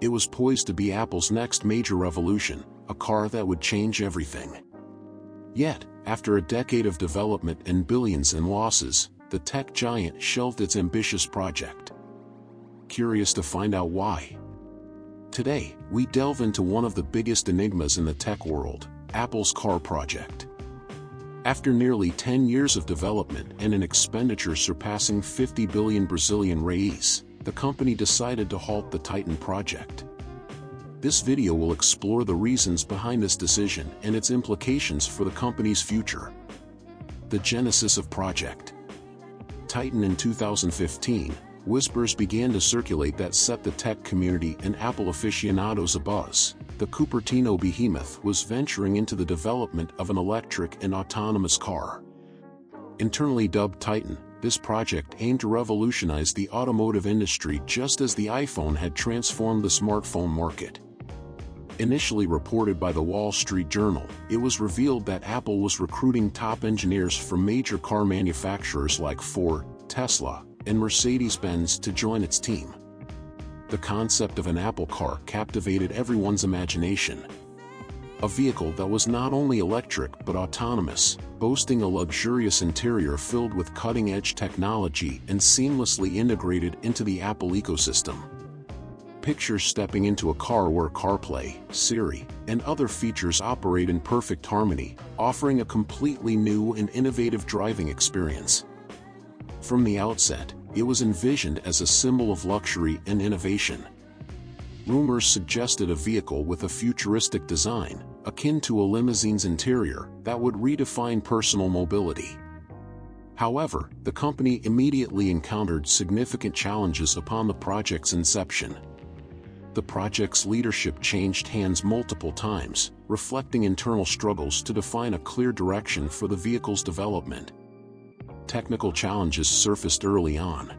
It was poised to be Apple's next major revolution, a car that would change everything. Yet, after a decade of development and billions in losses, the tech giant shelved its ambitious project. Curious to find out why? Today, we delve into one of the biggest enigmas in the tech world, Apple's car project. After nearly 10 years of development and an expenditure surpassing 50 billion Brazilian reais, the company decided to halt the Titan project. This video will explore the reasons behind this decision and its implications for the company's future. The genesis of Project Titan. In 2015, whispers began to circulate that set the tech community and Apple aficionados abuzz. The Cupertino behemoth was venturing into the development of an electric and autonomous car. Internally dubbed Titan, this project aimed to revolutionize the automotive industry just as the iPhone had transformed the smartphone market. Initially reported by the Wall Street Journal, it was revealed that Apple was recruiting top engineers from major car manufacturers like Ford, Tesla, and Mercedes-Benz to join its team. The concept of an Apple car captivated everyone's imagination. A vehicle that was not only electric but autonomous, boasting a luxurious interior filled with cutting-edge technology and seamlessly integrated into the Apple ecosystem. Picture stepping into a car where CarPlay, Siri, and other features operate in perfect harmony, offering a completely new and innovative driving experience. From the outset, it was envisioned as a symbol of luxury and innovation. Rumors suggested a vehicle with a futuristic design, akin to a limousine's interior, that would redefine personal mobility. However, the company immediately encountered significant challenges upon the project's inception. The project's leadership changed hands multiple times, reflecting internal struggles to define a clear direction for the vehicle's development. Technical challenges surfaced early on.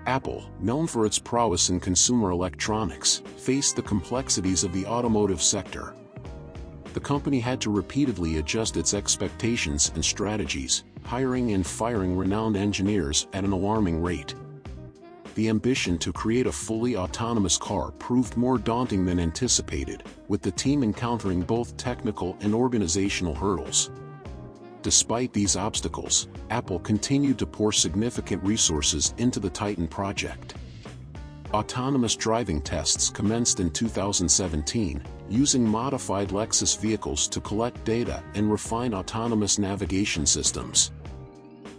Apple, known for its prowess in consumer electronics, faced the complexities of the automotive sector. The company had to repeatedly adjust its expectations and strategies, hiring and firing renowned engineers at an alarming rate. The ambition to create a fully autonomous car proved more daunting than anticipated, with the team encountering both technical and organizational hurdles. Despite these obstacles, Apple continued to pour significant resources into the Titan project. Autonomous driving tests commenced in 2017, using modified Lexus vehicles to collect data and refine autonomous navigation systems.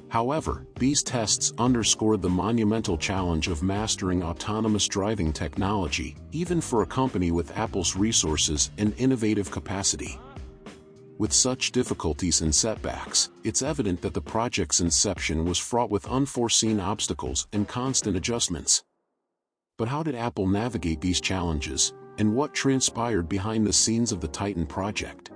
However, these tests underscored the monumental challenge of mastering autonomous driving technology, even for a company with Apple's resources and innovative capacity. With such difficulties and setbacks, it's evident that the project's inception was fraught with unforeseen obstacles and constant adjustments. But how did Apple navigate these challenges, and what transpired behind the scenes of the Titan project?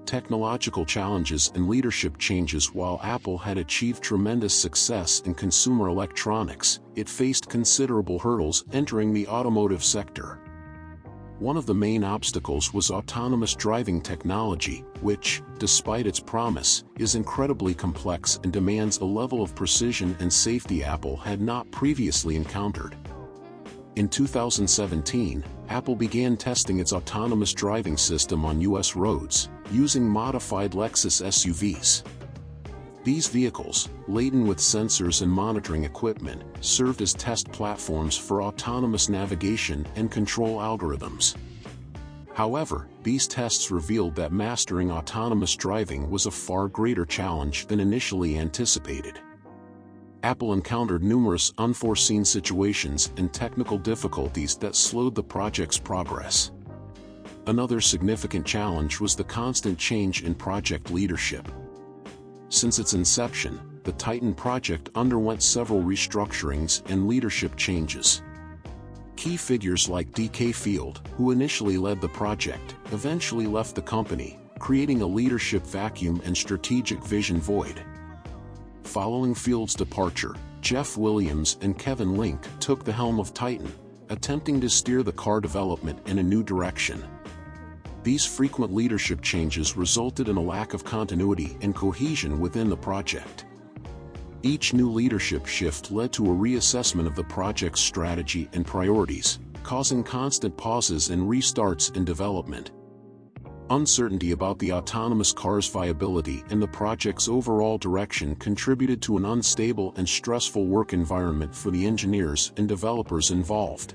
Technological challenges and leadership changes. While Apple had achieved tremendous success in consumer electronics, it faced considerable hurdles entering the automotive sector. One of the main obstacles was autonomous driving technology, which, despite its promise, is incredibly complex and demands a level of precision and safety Apple had not previously encountered. In 2017, Apple began testing its autonomous driving system on U.S. roads, using modified Lexus SUVs. These vehicles, laden with sensors and monitoring equipment, served as test platforms for autonomous navigation and control algorithms. However, these tests revealed that mastering autonomous driving was a far greater challenge than initially anticipated. Apple encountered numerous unforeseen situations and technical difficulties that slowed the project's progress. Another significant challenge was the constant change in project leadership. Since its inception, the Titan project underwent several restructurings and leadership changes. Key figures like D.K. Field, who initially led the project, eventually left the company, creating a leadership vacuum and strategic vision void. Following Field's departure, Jeff Williams and Kevin Link took the helm of Titan, attempting to steer the car development in a new direction. These frequent leadership changes resulted in a lack of continuity and cohesion within the project. Each new leadership shift led to a reassessment of the project's strategy and priorities, causing constant pauses and restarts in development. Uncertainty about the autonomous car's viability and the project's overall direction contributed to an unstable and stressful work environment for the engineers and developers involved.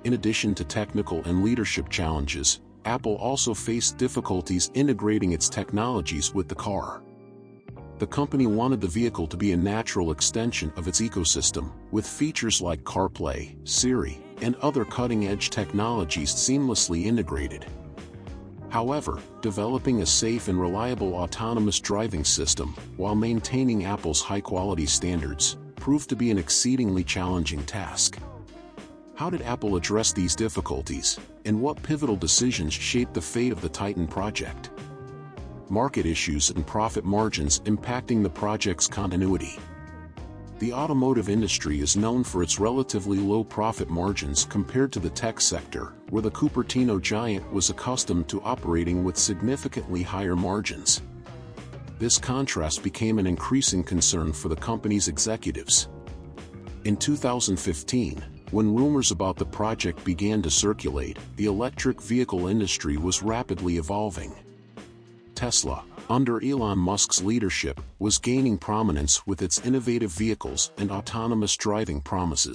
In addition to technical and leadership challenges, Apple also faced difficulties integrating its technologies with the car. The company wanted the vehicle to be a natural extension of its ecosystem, with features like CarPlay, Siri, and other cutting-edge technologies seamlessly integrated. However, developing a safe and reliable autonomous driving system, while maintaining Apple's high-quality standards, proved to be an exceedingly challenging task. How did Apple address these difficulties, and what pivotal decisions shaped the fate of the Titan project? Market issues and profit margins impacting the project's continuity. The automotive industry is known for its relatively low profit margins compared to the tech sector, where the Cupertino giant was accustomed to operating with significantly higher margins. This contrast became an increasing concern for the company's executives. In 2015, when rumors about the project began to circulate, the electric vehicle industry was rapidly evolving. Tesla, under Elon Musk's leadership, was gaining prominence with its innovative vehicles and autonomous driving promises.